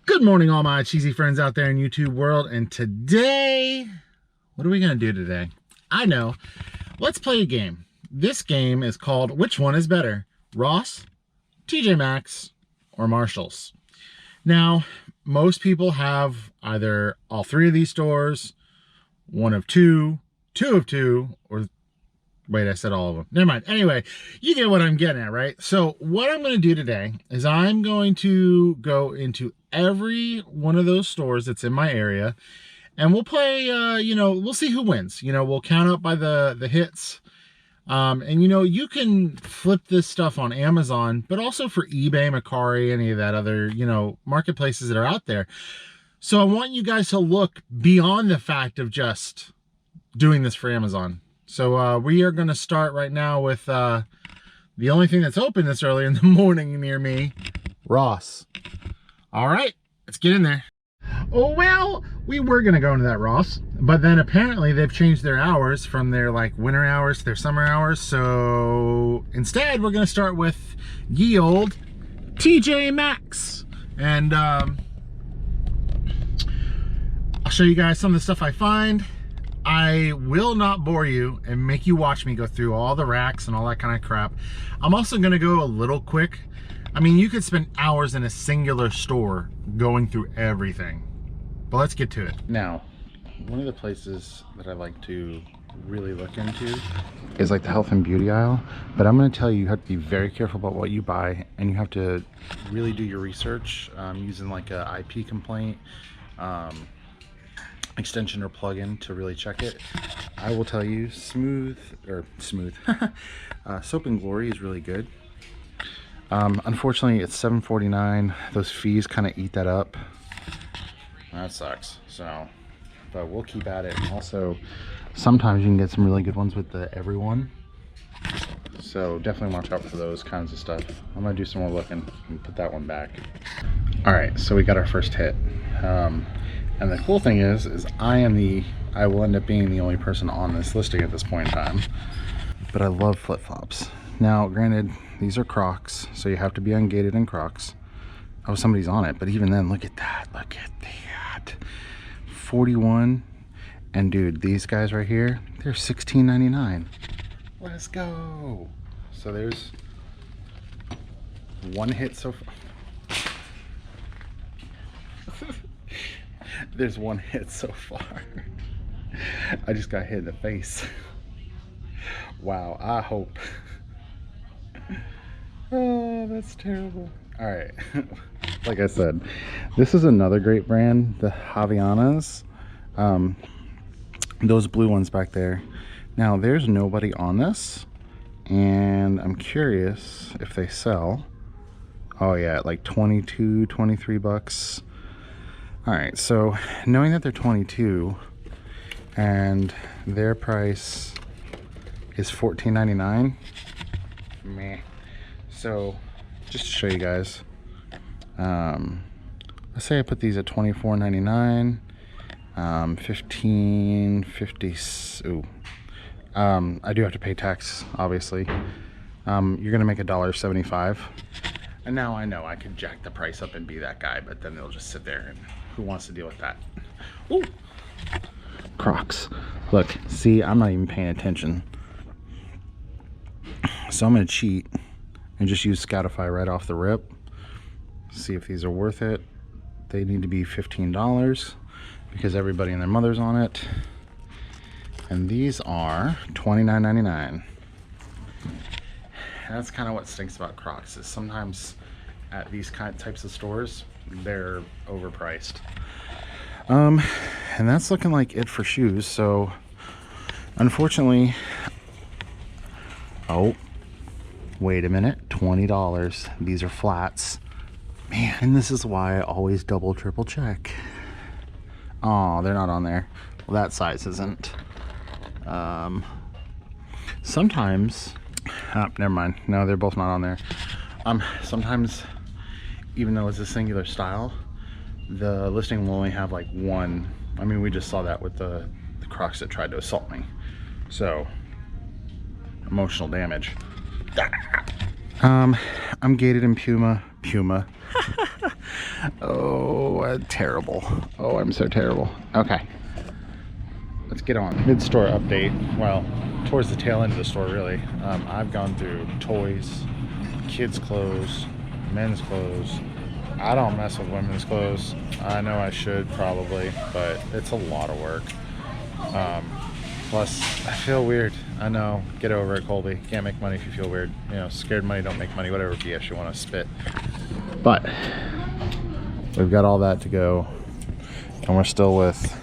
Good morning, all my cheesy friends out there in YouTube world. And today, what are we gonna do today? I know. Let's play a game. This game is called Which One is Better? Ross, TJ Maxx, or Marshalls? Now, most people have either all three of these stores, one of two, two of two, or wait, I said all of them. Never mind. Anyway, you get what I'm getting at, right? So what I'm going to do today is I'm going to go into every one of those stores that's in my area, and we'll play, we'll see who wins. We'll count up by the hits. And you can flip this stuff on Amazon, but also for eBay, Mercari, any of that other, marketplaces that are out there. So I want you guys to look beyond the fact of just doing this for Amazon. So we are going to start right now with the only thing that's open this early in the morning near me, Ross. All right, let's get in there. Oh, well, we were going to go into that Ross, but then apparently they've changed their hours from their winter hours to their summer hours. So instead, we're going to start with ye old TJ Maxx. And I'll show you guys some of the stuff I find. I will not bore you and make you watch me go through all the racks and all that kind of crap. I'm also going to go a little quick. I mean, you could spend hours in a singular store going through everything. But let's get to it. Now, one of the places that I like to really look into is like the health and beauty aisle. But I'm going to tell you, you have to be very careful about what you buy, and you have to really do your research using like a IP complaint extension or plugin to really check it. I will tell you, Soap and Glory is really good. Unfortunately, it's $7.49. Those fees kind of eat that up. That sucks. So, but we'll keep at it. And also, sometimes you can get some really good ones with the Everyone. So definitely watch out for those kinds of stuff. I'm gonna do some more looking and put that one back. All right, so we got our first hit. And the cool thing is I will end up being the only person on this listing at this point in time. But I love flip-flops. Now, granted, these are Crocs, so you have to be ungated in Crocs. Oh, somebody's on it, but even then, look at that. Look at that. 41. And dude, these guys right here, they're $16.99. Let's go. So there's one hit so far. There's one hit so far. I just got hit in the face. Wow, I hope. Oh, that's terrible. All right. Like I said, this is another great brand, the Havaianas. Those blue ones back there. Now, there's nobody on this, and I'm curious if they sell. Oh yeah, like 22, 23 bucks. All right, so knowing that they're 22 and their price is $14.99, meh. So just to show you guys, let's say I put these at $24.99, $15.50. Ooh, I do have to pay tax, obviously. You're gonna make $1.75. And now I know I could jack the price up and be that guy, but then they'll just sit there, and who wants to deal with that? Ooh. Crocs. Look, see, I'm not even paying attention. So I'm gonna cheat and just use Scoutify right off the rip. See if these are worth it. They need to be $15 because everybody and their mother's on it. And these are $29.99. That's kind of what stinks about Crocs, is sometimes at these types of stores they're overpriced. And that's looking like it for shoes. So unfortunately, oh wait a minute, $20. These are flats, man. And this is why I always double triple check. Oh, they're not on there. Well, that size isn't. Sometimes never mind. No, they're both not on there. Sometimes, even though it's a singular style, the listing will only have like one. I mean, we just saw that with the Crocs that tried to assault me. So, emotional damage. I'm gated in Puma. Oh, terrible. Oh, I'm so terrible. Okay, let's get on. Mid-store update. Well, towards the tail end of the store, really. I've gone through toys, kids' clothes, men's clothes. I don't mess with women's clothes. I know I should probably, but it's a lot of work. Plus, I feel weird. I know. Get over it, Colby. Can't make money if you feel weird. You know, scared money don't make money. Whatever BS you want to spit. But we've got all that to go, and we're still with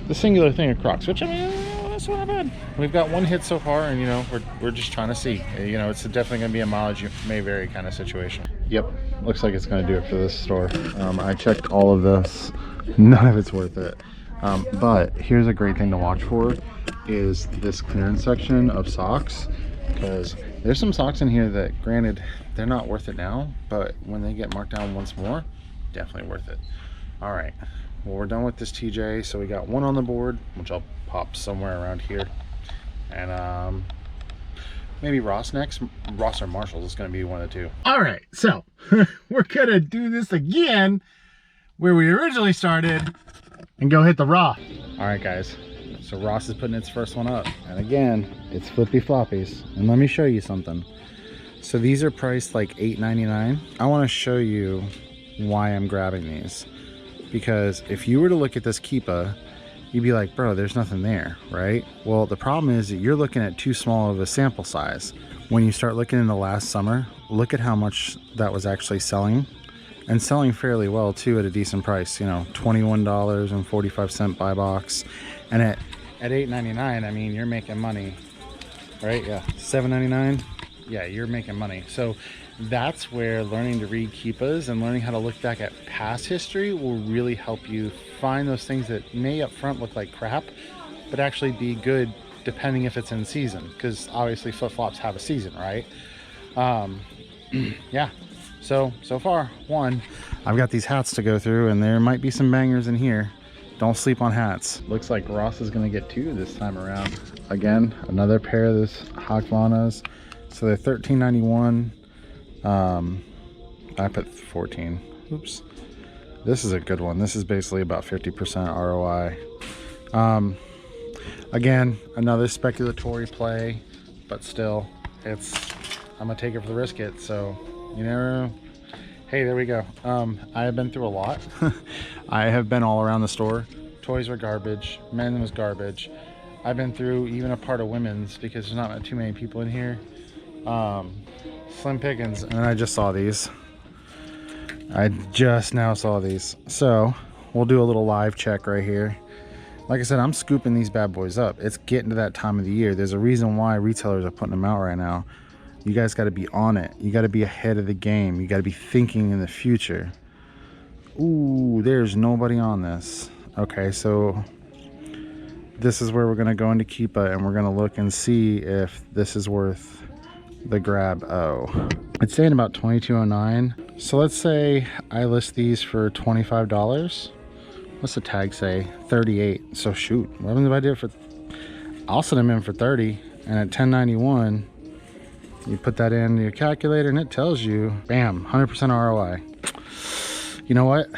the singular thing of Crocs, which, I mean, that's not bad. We've got one hit so far, and you know, we're just trying to see. You know, it's definitely going to be a mileage may vary kind of situation. Yep, looks like it's going to do it for this store. I checked all of this. None of it's worth it. But here's a great thing to watch for is this clearance section of socks, because there's some socks in here that, granted, they're not worth it now, but when they get marked down once more, definitely worth it. All right, well, we're done with this TJ, so we got one on the board, which I'll pop somewhere around here, and maybe Ross next. Ross or Marshalls. It's going to be one of the two. All right, so we're going to do this again where we originally started and go hit the Raw. All right, guys. So Ross is putting its first one up. And again, it's flippy floppies. And let me show you something. So these are priced like $8.99. I want to show you why I'm grabbing these. Because if you were to look at this Keepa, you'd be like, bro, there's nothing there, right? Well, the problem is that you're looking at too small of a sample size. When you start looking in the last summer, look at how much that was actually selling, and selling fairly well too at a decent price. You know, $21.45 buy box, and at $8.99, I mean, you're making money, right? Yeah, $7.99. Yeah, you're making money. So that's where learning to read Keepas and learning how to look back at past history will really help you find those things that may up front look like crap, but actually be good depending if it's in season, because obviously flip-flops have a season, right? Yeah, so far, one, I've got these hats to go through, and there might be some bangers in here. Don't sleep on hats. Looks like Ross is gonna get two this time around. Again, another pair of this Hakvanas. So they're $13.91. I put 14. Oops. This is a good one. This is basically about 50% ROI. Again, another speculatory play, but still, I'm gonna take it for the risk it. So you never know. Hey, there we go. I have been through a lot. I have been all around the store. Toys were garbage. Men was garbage. I've been through even a part of women's because there's not too many people in here. Slim pickings, and I just saw these. I just now saw these. So we'll do a little live check right here. Like I said, I'm scooping these bad boys up. It's getting to that time of the year. There's a reason why retailers are putting them out right now. You guys got to be on it. You got to be ahead of the game. You got to be thinking in the future. Ooh, there's nobody on this. Okay, so this is where we're going to go into Keepa, and we're going to look and see if this is worth the grab. Oh, it's saying about $22.09. So let's say I list these for $25. What's the tag say? 38. So shoot, what happens if I did it for, I'll send them in for 30, and at $10.91 you put that in your calculator and it tells you, bam, 100% ROI. You know what?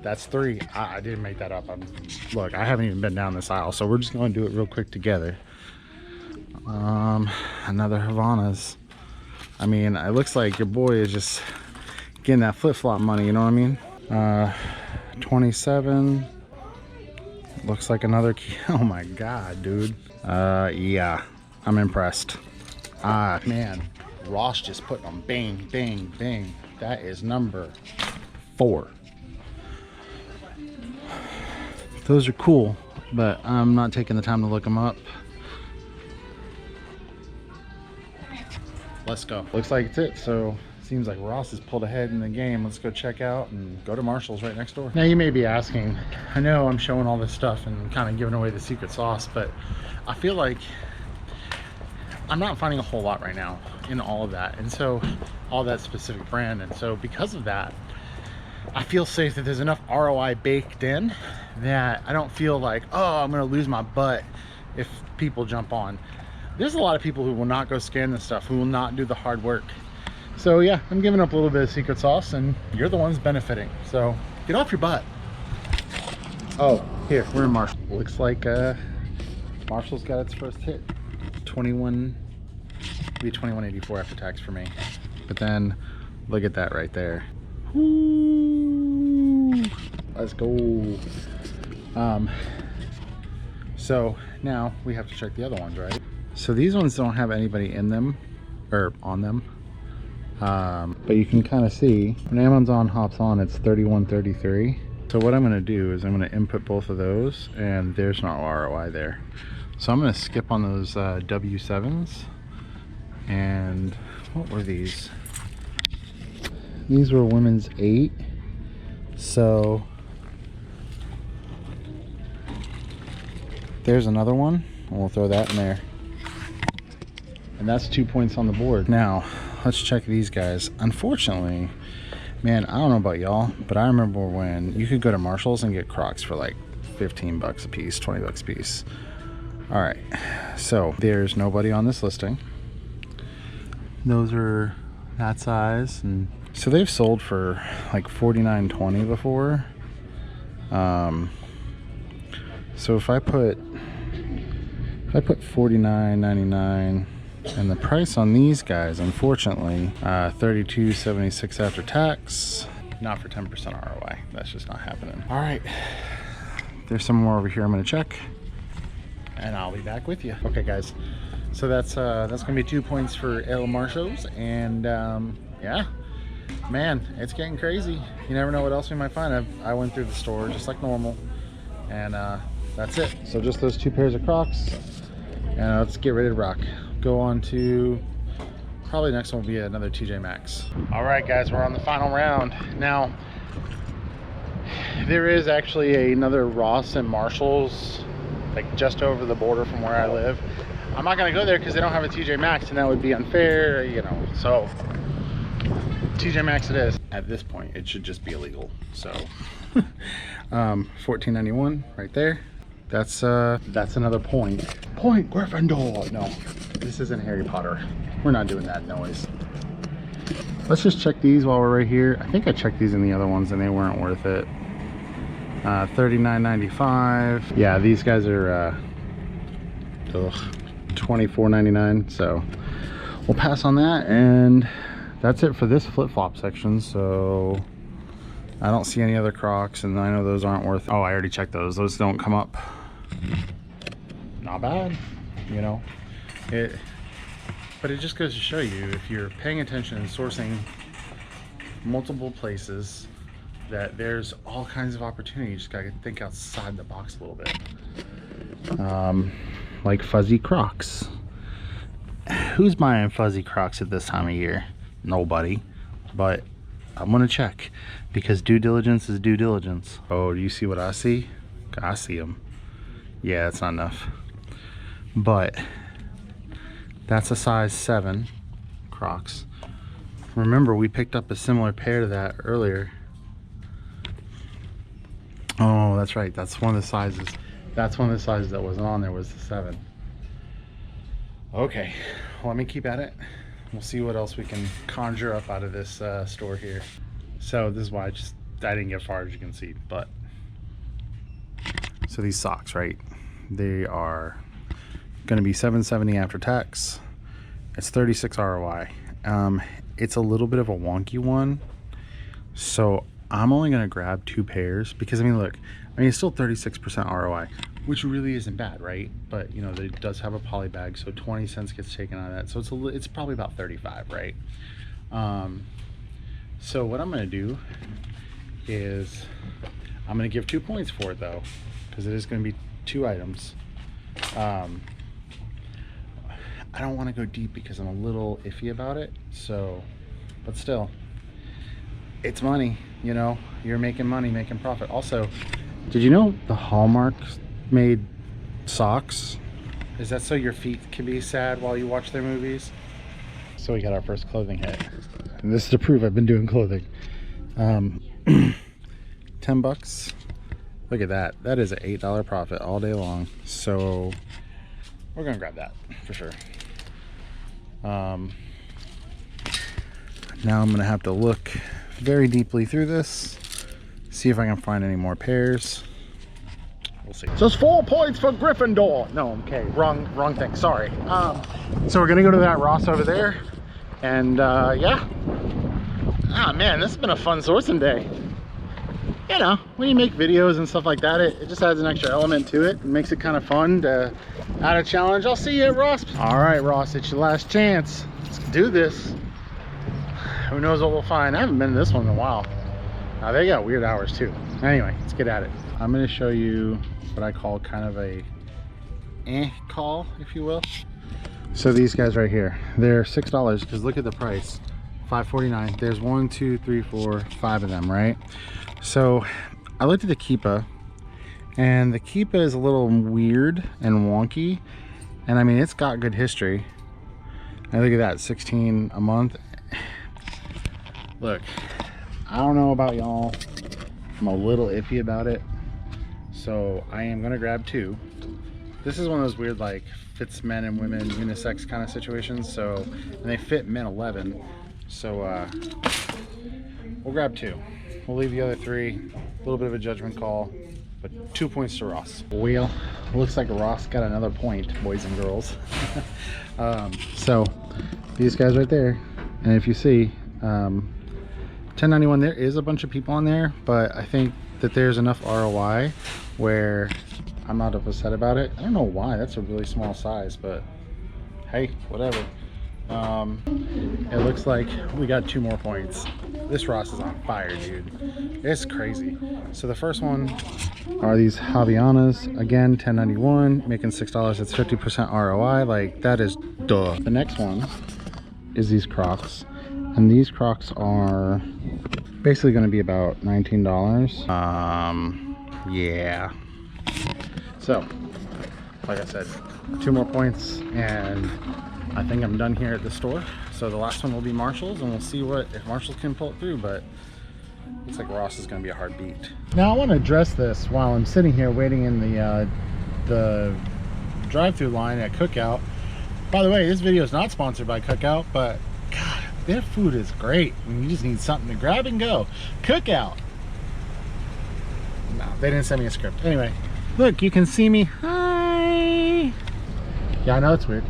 That's three. I didn't make that up. Look, I haven't even been down this aisle, so we're just going to do it real quick together. Another Havanas. I mean, it looks like your boy is just getting that flip-flop money, you know what I mean? 27. Looks like another key. Oh my god, dude. Yeah, I'm impressed. Man, Ross just put them bang, bang, bang. That is number 4. Those are cool, but I'm not taking the time to look them up. Let's go. Looks like it's it. So seems like Ross has pulled ahead in the game. Let's go check out and go to Marshall's right next door. Now you may be asking, I know I'm showing all this stuff and kind of giving away the secret sauce, but I feel like I'm not finding a whole lot right now in all of that, and so all that specific brand, and so because of that, I feel safe that there's enough ROI baked in that I don't feel like, oh, I'm gonna lose my butt if people jump on. There's a lot of people who will not go scan this stuff, who will not do the hard work So yeah, I'm giving up a little bit of secret sauce and you're the ones benefiting. So get off your butt. Oh, here, we're in Marshall. Looks like Marshall's got its first hit. 21, be 21.84 after tax for me. But then look at that right there. Woo! Let's go. So now we have to check the other ones, right? So these ones don't have anybody in them or on them. But you can kind of see when Amazon hops on, it's 31.33. So what I'm going to do is I'm going to input both of those, and there's no ROI there. So I'm going to skip on those W7s. And what were these? These were women's 8. So there's another one, and we'll throw that in there. And that's 2 points on the board. Now let's check these guys. Unfortunately, man, I don't know about y'all, but I remember when you could go to Marshall's and get Crocs for like 15 bucks a piece, 20 bucks a piece. All right, so there's nobody on this listing. Those are that size, and so they've sold for like $49.20 before. So if I put $49.99, and the price on these guys, unfortunately, $32.76 after tax. Not for 10% ROI. That's just not happening. All right, there's some more over here I'm gonna check, and I'll be back with you. Okay, guys. So that's gonna be 2 points for El Marshos, and yeah, man, it's getting crazy. You never know what else we might find. I went through the store just like normal, and that's it. So just those 2 pairs of Crocs, and let's get ready to rock. Go on to probably next one will be another TJ Maxx. All right, guys, we're on the final round now. There is actually another Ross and Marshalls like just over the border from where I live. I'm not gonna go there because they don't have a TJ Maxx, and that would be unfair, you know. So TJ Maxx it is. At this point, it should just be illegal. So $14.91 right there. That's another point. Point Gryffindor. No, this isn't Harry Potter. We're not doing that noise. Let's just check these while we're right here. I think I checked these in the other ones and they weren't worth it. $39.95. Yeah, these guys are $24.99. So we'll pass on that, and that's it for this flip-flop section. So I don't see any other Crocs, and I know those aren't worth. Oh, I already checked those. Those don't come up. Not bad, you know. But it just goes to show you, if you're paying attention and sourcing multiple places, that there's all kinds of opportunity. You just gotta think outside the box a little bit. Like fuzzy Crocs. Who's buying fuzzy Crocs at this time of year? Nobody. But I'm gonna check, because due diligence is due diligence. Oh, do you see what I see? I see them. Yeah, that's not enough. But that's a size 7 Crocs. Remember, we picked up a similar pair to that earlier. Oh, that's right. That's one of the sizes. That's one of the sizes that wasn't on there, was the 7. Okay, well, let me keep at it. We'll see what else we can conjure up out of this store here. So this is why I didn't get far, as you can see. But so these socks, right? They are going to be $7.70 after tax. It's 36 ROI. It's a little bit of a wonky one, so I'm only going to grab 2 pairs, because I mean, look, it's still 36% ROI, which really isn't bad, right? But you know, it does have a poly bag, so 20 cents gets taken out of that, so it's probably about 35, right? So what I'm going to do is I'm going to give 2 points for it, though, because it is going to be 2 items. I don't want to go deep because I'm a little iffy about it, so, but still, it's money, you know. You're making money, making profit. Also, did you know the Hallmark made socks? Is that so your feet can be sad while you watch their movies? So we got our first clothing hit, and this is to prove I've been doing clothing. 10 bucks. Look at that. That is an $8 profit all day long. So we're gonna grab that for sure. Now I'm gonna have to look very deeply through this, see if I can find any more pairs. We'll see. So it's 4 points for Gryffindor. No, okay, wrong thing, sorry. So we're gonna go to that Ross over there, and yeah. Ah man, this has been a fun sourcing day. You know, when you make videos and stuff like that, it just adds an extra element to it. It makes it kind of fun to add a challenge. I'll see you at Ross. All right, Ross, it's your last chance. Let's do this. Who knows what we'll find? I haven't been to this one in a while. Now they got weird hours too. Anyway, let's get at it. I'm gonna show you what I call kind of a call, if you will. So these guys right here, they're $6 because look at the price, $5.49. There's 1, 2, 3, 4, 5 of them, right? So I looked at the Keepa, and the Keepa is a little weird and wonky, and I mean it's got good history. And look at that, 16 a month. Look, I don't know about y'all, I'm a little iffy about it, so I am gonna grab 2. This is one of those weird like fits men and women unisex kind of situations, so, and they fit men 11, so we'll grab 2. We'll leave the other 3, a little bit of a judgment call, but 2 points to Ross. Well, looks like Ross got another point, boys and girls. So these guys right there, and if you see, 1091, there is a bunch of people on there, but I think that there's enough ROI where I'm not upset about it. I don't know why, that's a really small size, but hey, whatever. It looks like we got 2 more points. This Ross is on fire, dude. It's crazy. So the first one are these Javianas, again $10.91, making $6. That's 50% ROI. Like, that is duh. The next one is these Crocs, and these Crocs are basically going to be about $19. Yeah. So like I said, 2 more points, and I think I'm done here at the store. So the last one will be Marshall's, and we'll see if Marshall's can pull it through, but looks like Ross is going to be a hard beat. Now I want to address this while I'm sitting here waiting in the drive-through line at Cookout. By the way, this video is not sponsored by Cookout, but God, their food is great. I mean, you just need something to grab and go. Cookout. No, they didn't send me a script. Anyway, look, you can see me. Hi. Yeah, I know it's weird.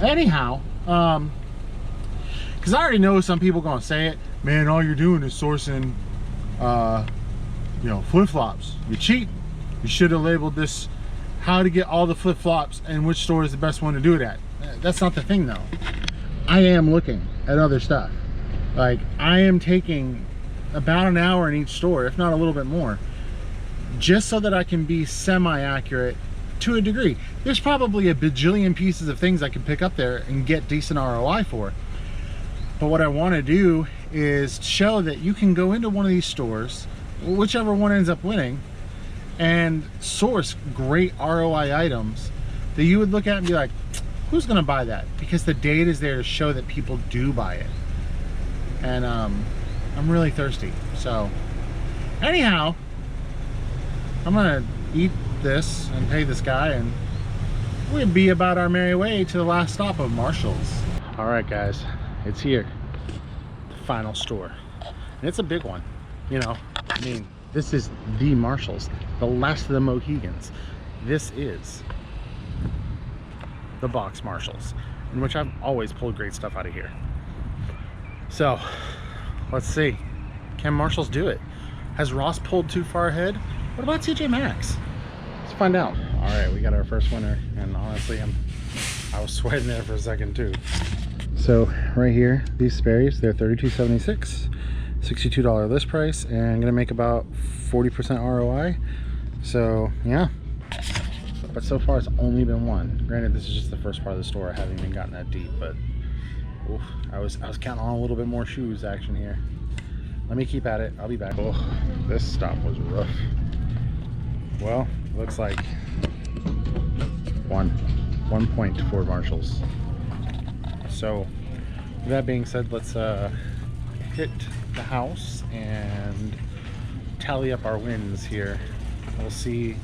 Anyhow, because I already know some people gonna say it, man, all you're doing is sourcing you know, flip-flops. You cheat. You should have labeled this how to get all the flip-flops and which store is the best one to do it at. That's not the thing though. I am looking at other stuff. Like, I am taking about an hour in each store, if not a little bit more, just so that I can be semi-accurate to a degree. There's probably a bajillion pieces of things I can pick up there and get decent ROI for. But what I want to do is show that you can go into one of these stores, whichever one ends up winning, and source great ROI items that you would look at and be like, who's going to buy that? Because the data is there to show that people do buy it. And I'm really thirsty. So anyhow, I'm going to eat this and pay this guy, and we'll be about our merry way to the last stop of Marshall's. All right guys, it's here, the final store, and it's a big one. You know, I mean, this is the Marshall's, the last of the Mohegans. This is the box Marshall's, in which I've always pulled great stuff out of here. So let's see, can Marshall's do it? Has Ross pulled too far ahead? What about TJ Maxx? Let's find out. All right, we got our first winner, and honestly, I was sweating there for a second too. So right here, these Sperry's, they're $32.76, $62 list price, and gonna make about 40% ROI. So yeah, but so far it's only been one. Granted, this is just the first part of the store. I haven't even gotten that deep, but oof, I was counting on a little bit more shoes action here. Let me keep at it. I'll be back. Oh, this stop was rough. Well, looks like one point for Marshall's. So with that being said, let's hit the house and tally up our wins here. We'll see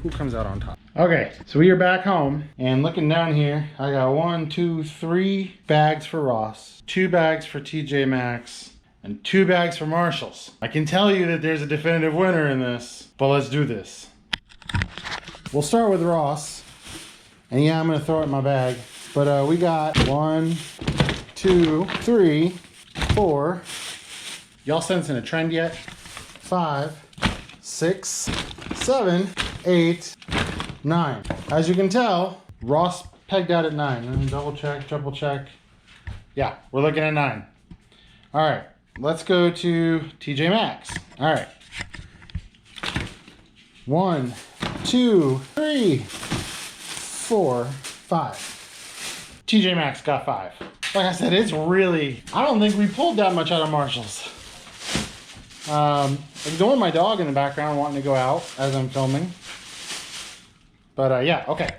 who comes out on top. Okay, so we are back home, and looking down here, I got 1, 2, 3 bags for Ross, 2 bags for TJ Maxx, and 2 bags for Marshalls. I can tell you that there's a definitive winner in this, but let's do this. We'll start with Ross, and yeah, I'm gonna throw it in my bag, but we got 1, 2, 3, 4. Y'all sensing a trend yet? 5, 6, 7, 8, 9. As you can tell, Ross pegged out at 9. Let me double check, triple check. Yeah, we're looking at 9. All right, let's go to TJ Maxx. All right. 1, 2, 3, 4, 5. TJ Maxx got 5. Like I said, it's really, I don't think we pulled that much out of Marshalls. I'm doing my dog in the background wanting to go out as I'm filming. But yeah, okay.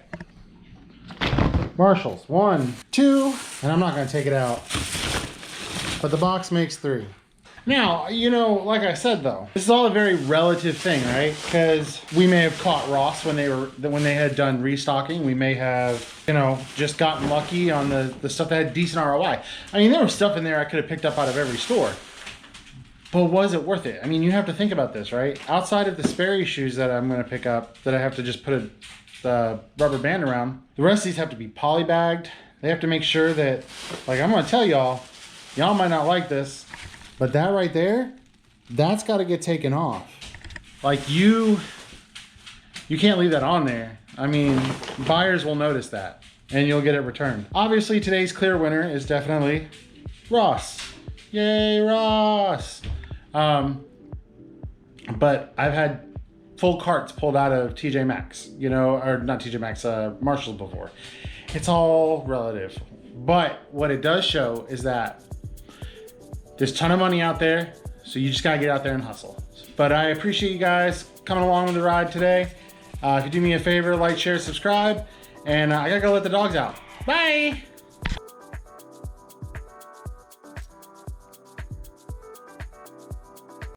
Marshalls, 1, 2, and I'm not gonna take it out. But the box makes 3. Now, you know, like I said though, this is all a very relative thing, right? Because we may have caught Ross when they had done restocking. We may have, you know, just gotten lucky on the stuff that had decent ROI. I mean, there was stuff in there I could have picked up out of every store. But was it worth it? I mean, you have to think about this, right? Outside of the Sperry shoes that I'm gonna pick up, that I have to just put the rubber band around, the rest of these have to be polybagged. They have to make sure that, like I'm gonna tell y'all might not like this, but that right there, that's got to get taken off. Like you can't leave that on there. I mean, buyers will notice that and you'll get it returned. Obviously today's clear winner is definitely Ross. Yay, Ross. But I've had full carts pulled out of TJ Maxx, you know, or not TJ Maxx, Marshalls before. It's all relative. But what it does show is that there's a ton of money out there, so you just gotta get out there and hustle. But I appreciate you guys coming along with the ride today. If you do me a favor, like, share, subscribe, and I gotta go let the dogs out. Bye!